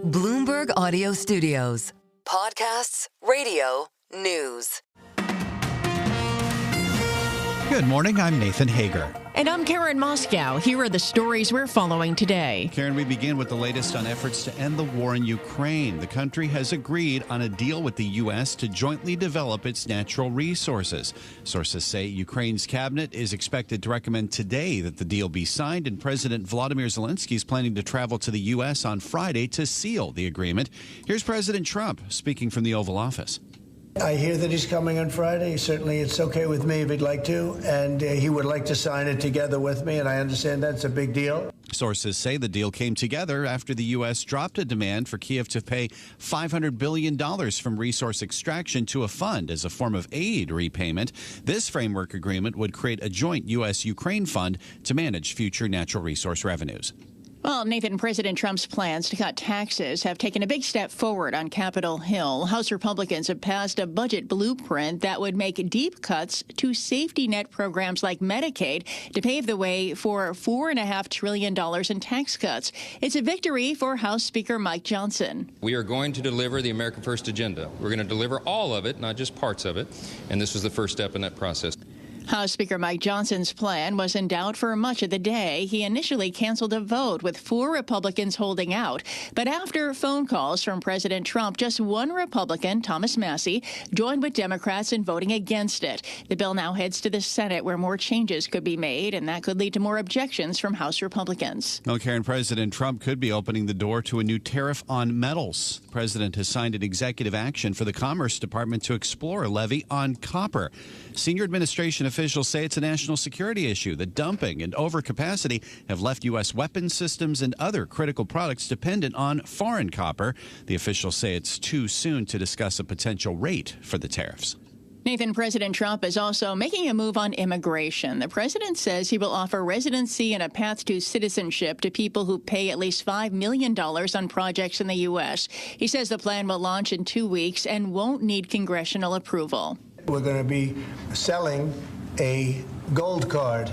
Bloomberg Audio Studios. Podcasts, radio, news. Good morning, I'm Nathan Hager. And I'm Karen Moscow. Here are the stories we're following today. Karen, we begin with the latest on efforts to end the war in Ukraine. The country has agreed on a deal with the U.S. to jointly develop its natural resources. Sources say Ukraine's cabinet is expected to recommend today that the deal be signed, and President Volodymyr Zelensky is planning to travel to the U.S. on Friday to seal the agreement. Here's President Trump speaking from the Oval Office. I hear that he's coming on Friday. Certainly, it's okay with me if he'd like to, and he would like to sign it together with me, and I understand that's a big deal. Sources say the deal came together after the U.S. dropped a demand for Kiev to pay $500 billion from resource extraction to a fund as a form of aid repayment. This framework agreement would create a joint U.S.-Ukraine fund to manage future natural resource revenues. Well, Nathan, President Trump's plans to cut taxes have taken a big step forward on Capitol Hill. House Republicans have passed a budget blueprint that would make deep cuts to safety net programs like Medicaid to pave the way for $4.5 trillion in tax cuts. It's a victory for House Speaker Mike Johnson. We are going to deliver the America First agenda. We're going to deliver all of it, not just parts of it. And this was the first step in that process. House Speaker Mike Johnson's plan was in doubt for much of the day. He initially canceled a vote with 4 Republicans holding out. But after phone calls from President Trump, just one Republican, Thomas Massie, joined with Democrats in voting against it. The bill now heads to the Senate, where more changes could be made, and that could lead to more objections from House Republicans. Well, Karen, President Trump could be opening the door to a new tariff on metals. The president has signed an executive action for the Commerce Department to explore a levy on copper. Senior administration officials say it's a national security issue. The dumping and overcapacity have left U.S. weapons systems and other critical products dependent on foreign copper. The officials say it's too soon to discuss a potential rate for the tariffs. Nathan, President Trump is also making a move on immigration. The president says he will offer residency and a path to citizenship to people who pay at least $5 million on projects in the U.S. He says the plan will launch in 2 weeks and won't need congressional approval. We're going to be selling a gold card.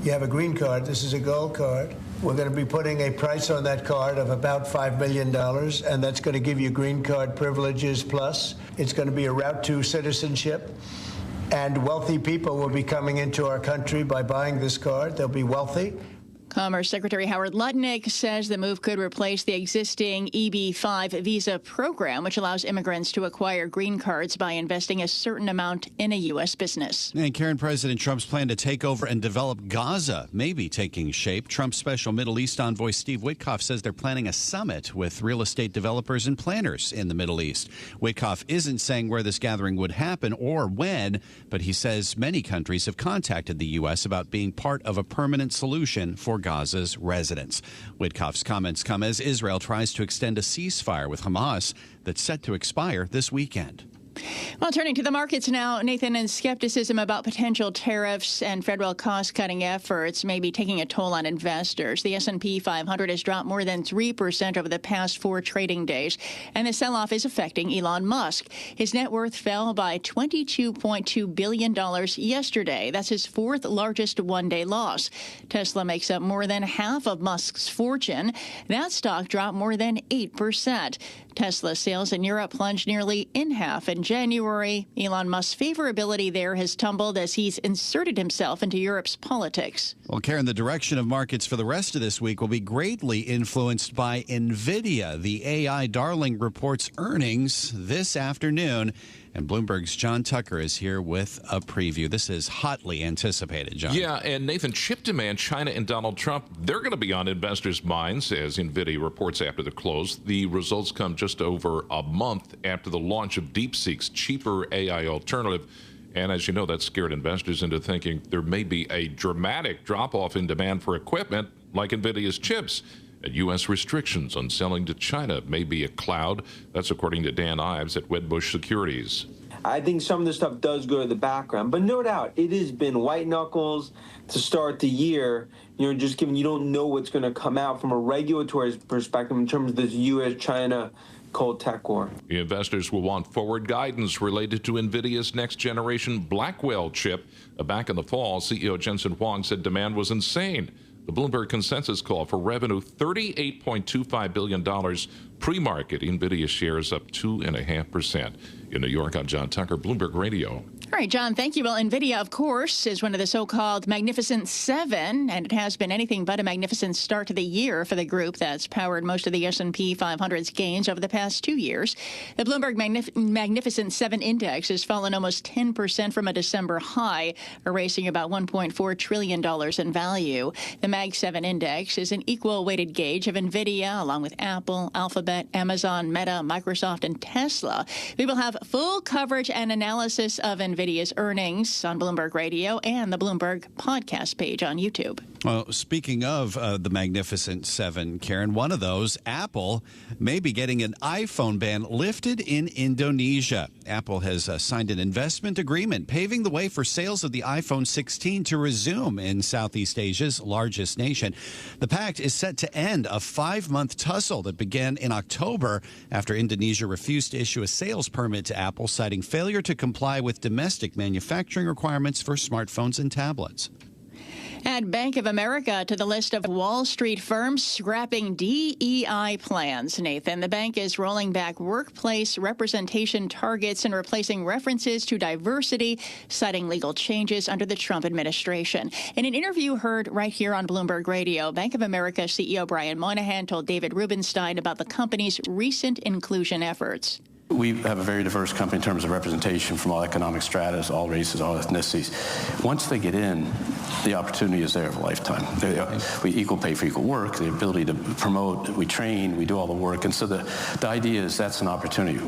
You have a green card. This is a gold card. We're going to be putting a price on that card of about $5 million, and that's going to give you green card privileges plus. It's going to be a route to citizenship, and wealthy people will be coming into our country by buying this card. They'll be wealthy. Commerce Secretary Howard Lutnick says the move could replace the existing EB-5 visa program, which allows immigrants to acquire green cards by investing a certain amount in a U.S. business. And Karen, President Trump's plan to take over and develop Gaza may be taking shape. Trump's special Middle East envoy Steve Witkoff says they're planning a summit with real estate developers and planners in the Middle East. Witkoff isn't saying where this gathering would happen or when, but he says many countries have contacted the U.S. about being part of a permanent solution for Gaza's residents. Witkoff's comments come as Israel tries to extend a ceasefire with Hamas that's set to expire this weekend. Well, turning to the markets now, Nathan, and skepticism about potential tariffs and federal cost-cutting efforts may be taking a toll on investors. The S&P 500 has dropped more than 3% over the past 4 trading days, and the sell-off is affecting Elon Musk. His net worth fell by $22.2 billion yesterday. That's his 4th largest one-day loss. Tesla makes up more than half of Musk's fortune. That stock dropped more than 8%. Tesla sales in Europe plunged nearly in half in January. Elon Musk's favorability there has tumbled as he's inserted himself into Europe's politics. Well, Karen, the direction of markets for the rest of this week will be greatly influenced by Nvidia. The AI darling reports earnings this afternoon, and Bloomberg's John Tucker is here with a preview. This is hotly anticipated, John. Yeah, and Nathan, chip demand, China and Donald Trump, they're going to be on investors' minds as Nvidia reports after the close. The results come just over a month after the launch of DeepSeek's cheaper AI alternative. And as you know, that scared investors into thinking there may be a dramatic drop-off in demand for equipment like Nvidia's chips. And U.S. restrictions on selling to China may be a cloud. That's according to Dan Ives at Wedbush Securities. I think some of this stuff does go to the background, but no doubt it has been white knuckles to start the year. Just given you don't know what's going to come out from a regulatory perspective in terms of this U.S.-China cold tech war. Investors will want forward guidance related to Nvidia's next-generation Blackwell chip. Back in the fall, CEO Jensen Huang said demand was insane. The Bloomberg consensus call for revenue $38.25 billion pre-market. Nvidia shares up 2.5%. In New York, I'm John Tucker, Bloomberg Radio. All right, John, thank you. Well, Nvidia, of course, is one of the so-called Magnificent Seven, and it has been anything but a magnificent start to the year for the group that's powered most of the S&P 500's gains over the past 2 years. The Bloomberg Magnificent Seven index has fallen almost 10% from a December high, erasing about $1.4 trillion in value. The Mag 7 index is an equal-weighted gauge of Nvidia, along with Apple, Alphabet, Amazon, Meta, Microsoft, and Tesla. We will have full coverage and analysis of Nvidia's earnings on Bloomberg Radio and the Bloomberg podcast page on YouTube. Well, speaking of the Magnificent Seven, Karen, one of those, Apple, may be getting an iPhone ban lifted in Indonesia. Apple has signed an investment agreement paving the way for sales of the iPhone 16 to resume in Southeast Asia's largest nation. The pact is set to end a 5-month tussle that began in October after Indonesia refused to issue a sales permit to Apple, citing failure to comply with domestic manufacturing requirements for smartphones and tablets. Add Bank of America to the list of Wall Street firms scrapping DEI plans, Nathan. The bank is rolling back workplace representation targets and replacing references to diversity, citing legal changes under the Trump administration. In an interview heard right here on Bloomberg Radio, Bank of America CEO Brian Moynihan told David Rubenstein about the company's recent inclusion efforts. We have a very diverse company in terms of representation from all economic stratas, all races, all ethnicities. Once they get in, the opportunity is there of a lifetime. We equal pay for equal work, the ability to promote, we train, we do all the work. And so the idea is that's an opportunity.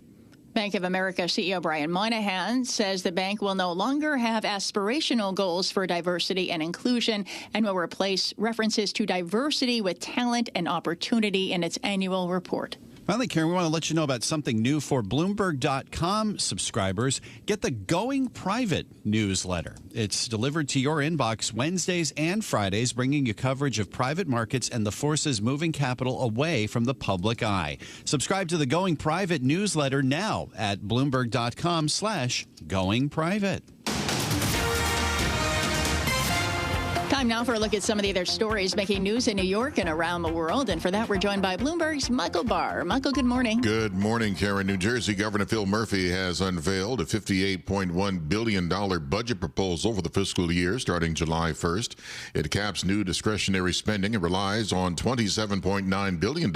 Bank of America CEO Brian Moynihan says the bank will no longer have aspirational goals for diversity and inclusion and will replace references to diversity with talent and opportunity in its annual report. Finally, Karen, we want to let you know about something new for Bloomberg.com subscribers. Get the Going Private newsletter. It's delivered to your inbox Wednesdays and Fridays, bringing you coverage of private markets and the forces moving capital away from the public eye. Subscribe to the Going Private newsletter now at Bloomberg.com/Going Private. Time now for a look at some of the other stories making news in New York and around the world. And for that, we're joined by Bloomberg's Michael Barr. Michael, good morning. Good morning, Karen. New Jersey Governor Phil Murphy has unveiled a $58.1 billion budget proposal for the fiscal year starting July 1st. It caps new discretionary spending and relies on $27.9 billion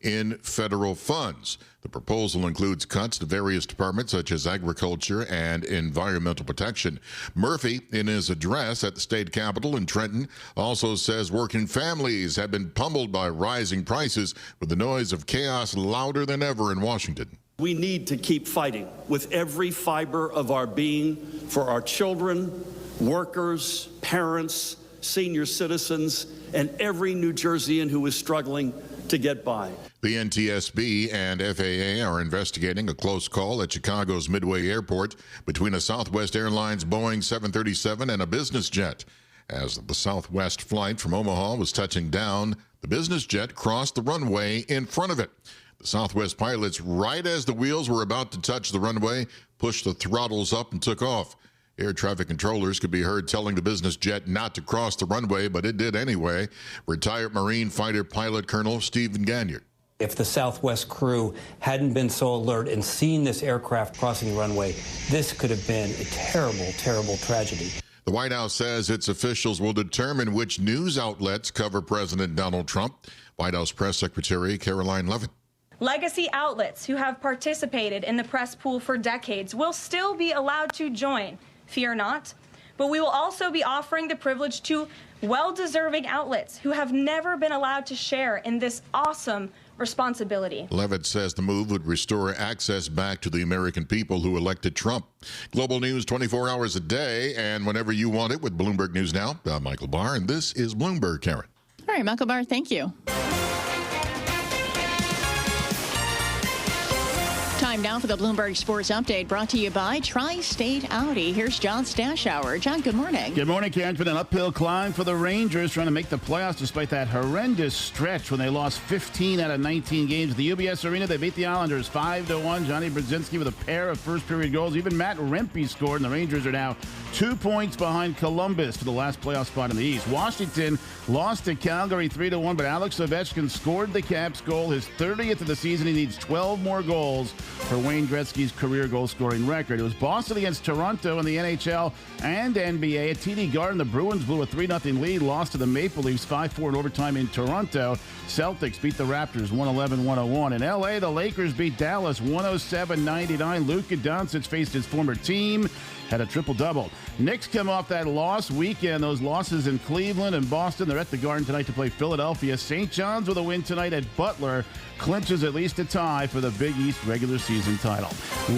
in federal funds. The proposal includes cuts to various departments such as agriculture and environmental protection. Murphy, in his address at the state capitol in Trenton, also says working families have been pummeled by rising prices, with the noise of chaos louder than ever in Washington. We need to keep fighting with every fiber of our being for our children, workers, parents, senior citizens, and every New Jerseyan who is struggling to get by. The NTSB and FAA are investigating a close call at Chicago's Midway Airport between a Southwest Airlines Boeing 737 and a business jet. As the Southwest flight from Omaha was touching down, the business jet crossed the runway in front of it. The Southwest pilots, right as the wheels were about to touch the runway, pushed the throttles up and took off. Air traffic controllers could be heard telling the business jet not to cross the runway, but it did anyway. Retired Marine fighter pilot Colonel Stephen Ganyard. If the Southwest crew hadn't been so alert and seen this aircraft crossing the runway, this could have been a terrible, terrible tragedy. The White House says its officials will determine which news outlets cover President Donald Trump. White House Press Secretary Caroline Leavitt. Legacy outlets who have participated in the press pool for decades will still be allowed to join. Fear not. But we will also be offering the privilege to well-deserving outlets who have never been allowed to share in this awesome responsibility. Leavitt says the move would restore access back to the American people who elected Trump. Global news 24 hours a day and whenever you want it with Bloomberg News Now. I'm Michael Barr, and this is Bloomberg, Karen. All right, Michael Barr, thank you. Time now for the Bloomberg Sports Update, brought to you by Tri-State Audi. Here's John Stashower. John, good morning. Good morning, Karen. It's been an uphill climb for the Rangers trying to make the playoffs despite that horrendous stretch when they lost 15 out of 19 games at the UBS Arena. They beat the Islanders 5-1. Johnny Brodzinski with a pair of first-period goals. Even Matt Rempe scored, and the Rangers are now 2 points behind Columbus for the last playoff spot in the East. Washington lost to Calgary 3-1, but Alex Ovechkin scored the Caps goal, his 30th of the season. He needs 12 more goals for Wayne Gretzky's career goal-scoring record. It was Boston against Toronto in the NHL and NBA. At TD Garden, the Bruins blew a 3-0 lead, lost to the Maple Leafs 5-4 in overtime in Toronto. Celtics beat the Raptors 111-101. In LA, the Lakers beat Dallas 107-99. Luka Doncic faced his former team, had a triple-double. Knicks come off that loss weekend. Those losses in Cleveland and Boston. They're at the Garden tonight to play Philadelphia. St. John's with a win tonight at Butler clinches at least a tie for the Big East regular season title.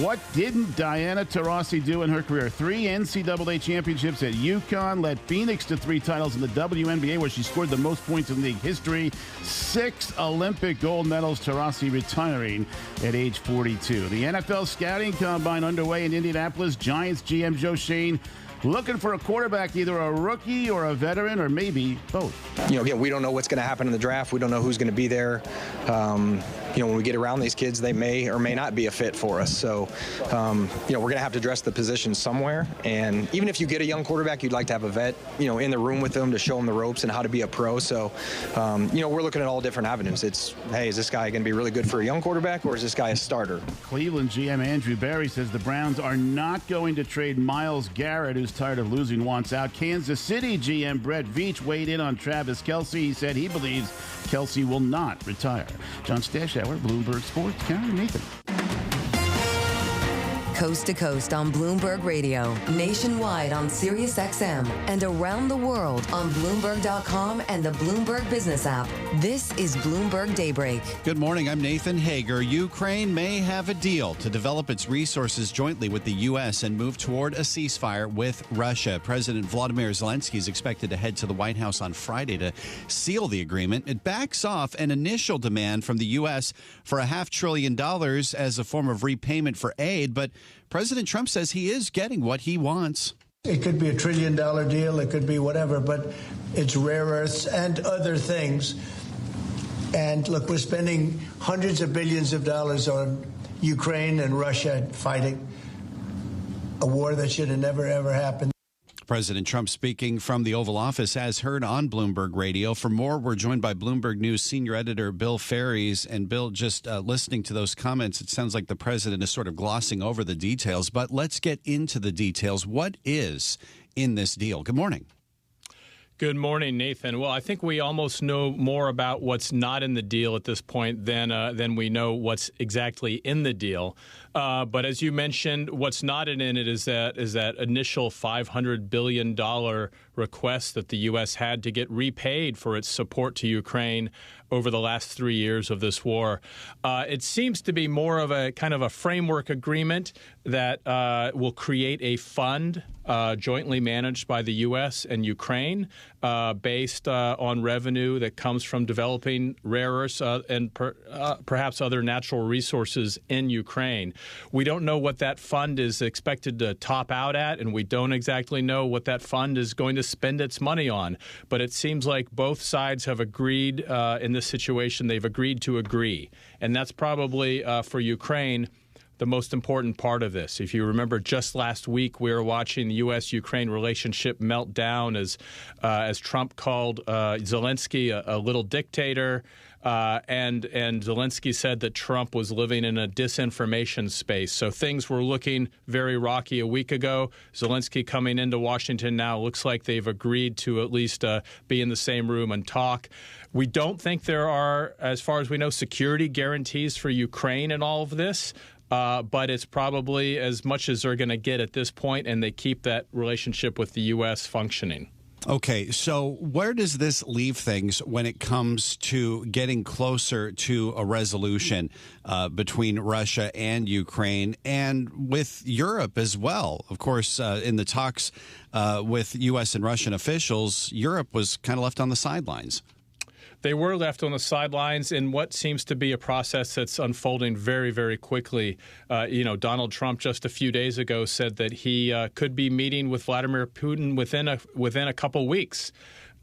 What didn't Diana Taurasi do in her career? 3 NCAA championships at UConn, led Phoenix to 3 titles in the WNBA, where she scored the most points in league history. 6 Olympic gold medals. Taurasi retiring at age 42. The NFL scouting combine underway in Indianapolis. Giants GM Joe Shane looking for a quarterback, either a rookie or a veteran, or maybe both. Again, we don't know what's going to happen in the draft. We don't know who's going to be there. When we get around these kids, they may or may not be a fit for us. So, we're going to have to address the position somewhere. And even if you get a young quarterback, you'd like to have a vet, in the room with them to show them the ropes and how to be a pro. So, we're looking at all different avenues. It's, hey, is this guy going to be really good for a young quarterback, or is this guy a starter? Cleveland GM Andrew Berry says the Browns are not going to trade Myles Garrett, who's tired of losing, wants out. Kansas City GM Brett Veach weighed in on Travis Kelce. He said he believes Kelce will not retire. John Stashower, Bloomberg Sports. Karen, Nathan. Coast to coast on Bloomberg Radio, nationwide on Sirius XM, and around the world on Bloomberg.com and the Bloomberg Business app. This is Bloomberg Daybreak. Good morning. I'm Nathan Hager. Ukraine may have a deal to develop its resources jointly with the U.S. and move toward a ceasefire with Russia. President Vladimir Zelensky is expected to head to the White House on Friday to seal the agreement. It backs off an initial demand from the U.S. for $500 billion as a form of repayment for aid, but President Trump says he is getting what he wants. It could be $1 trillion deal. It could be whatever, but it's rare earths and other things. And look, we're spending hundreds of billions of dollars on Ukraine and Russia fighting a war that should have never, ever happened. President Trump speaking from the Oval Office as heard on Bloomberg Radio. For more, we're joined by Bloomberg News senior editor Bill Ferries. And Bill, just listening to those comments, it sounds like the president is sort of glossing over the details. But let's get into the details. What is in this deal? Good morning. Good morning, Nathan. Well, I think we almost know more about what's not in the deal at this point than we know what's exactly in the deal. But as you mentioned, what's not in it is that initial $500 billion request that the U.S. had to get repaid for its support to Ukraine over the last 3 years of this war. It seems to be more of a kind of a framework agreement that will create a fund jointly managed by the U.S. and Ukraine based on revenue that comes from developing rare earths and perhaps other natural resources in Ukraine. We don't know what that fund is expected to top out at, and we don't exactly know what that fund is going to spend its money on. But it seems like both sides have agreed in this situation. They've agreed to agree. And that's probably, for Ukraine, the most important part of this. If you remember, just last week, we were watching the U.S.-Ukraine relationship melt down as Trump called Zelensky a little dictator. And Zelensky said that Trump was living in a disinformation space. So things were looking very rocky a week ago. Zelensky coming into Washington now looks like they've agreed to at least be in the same room and talk. We don't think there are, as far as we know, security guarantees for Ukraine in all of this. But it's probably as much as they're going to get at this point, and they keep that relationship with the U.S. functioning. Okay, so where does this leave things when it comes to getting closer to a resolution between Russia and Ukraine and with Europe as well? Of course, in the talks with U.S. and Russian officials, Europe was kind of left on the sidelines. they were left on the sidelines in what seems to be a process that's unfolding very, very quickly. Donald Trump just a few days ago said that he could be meeting with Vladimir Putin within a couple weeks.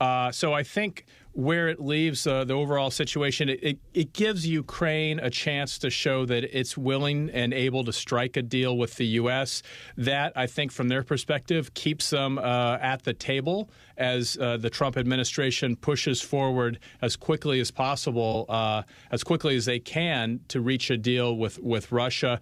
So I think where it leaves the overall situation, it gives Ukraine a chance to show that it's willing and able to strike a deal with the U.S. That, I think, from their perspective, keeps them at the table as the Trump administration pushes forward as quickly as possible, as quickly as they can, to reach a deal with Russia.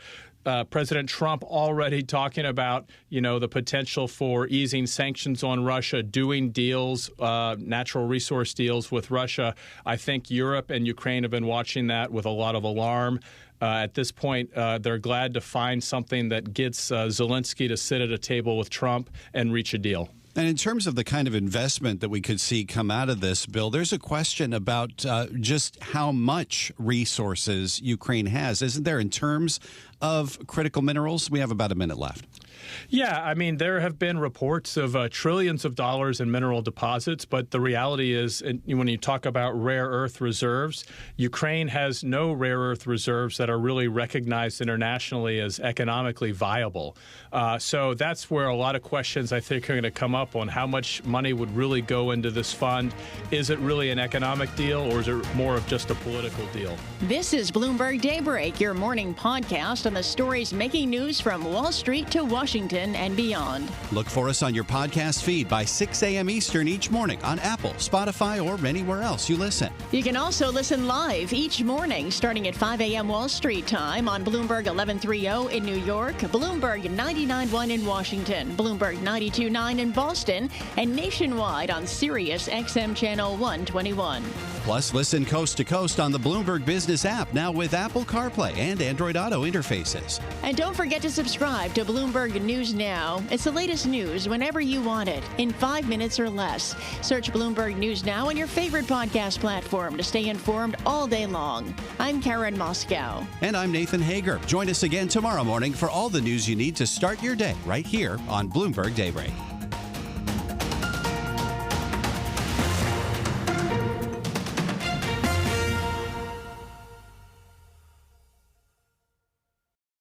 President Trump already talking about, the potential for easing sanctions on Russia, doing deals, natural resource deals with Russia. I think Europe and Ukraine have been watching that with a lot of alarm. At this point, they're glad to find something that gets Zelensky to sit at a table with Trump and reach a deal. And in terms of the kind of investment that we could see come out of this, Bill, there's a question about just how much resources Ukraine has, isn't there, in terms of critical minerals? We have about a minute left. Yeah, I mean, there have been reports of trillions of dollars in mineral deposits, but the reality is, when you talk about rare earth reserves, Ukraine has no rare earth reserves that are really recognized internationally as economically viable. So that's where a lot of questions, I think, are going to come up on how much money would really go into this fund. Is it really an economic deal, or is it more of just a political deal? This is Bloomberg Daybreak, your morning podcast on the stories making news from Wall Street to Washington and beyond. Look for us on your podcast feed by 6 a.m. Eastern each morning on Apple, Spotify, or anywhere else you listen. You can also listen live each morning starting at 5 a.m. Wall Street time on Bloomberg 1130 in New York, Bloomberg 99.1 in Washington, Bloomberg 92.9 in Boston, and nationwide on Sirius XM Channel 121. Plus, listen coast to coast on the Bloomberg Business app, now with Apple CarPlay and Android Auto interfaces. And don't forget to subscribe to Bloomberg News Now. It's the latest news whenever you want it, in 5 minutes or less. Search Bloomberg News Now on your favorite podcast platform to stay informed all day long. I'm Karen Moscow. And I'm Nathan Hager. Join us again tomorrow morning for all the news you need to start your day right here on Bloomberg Daybreak.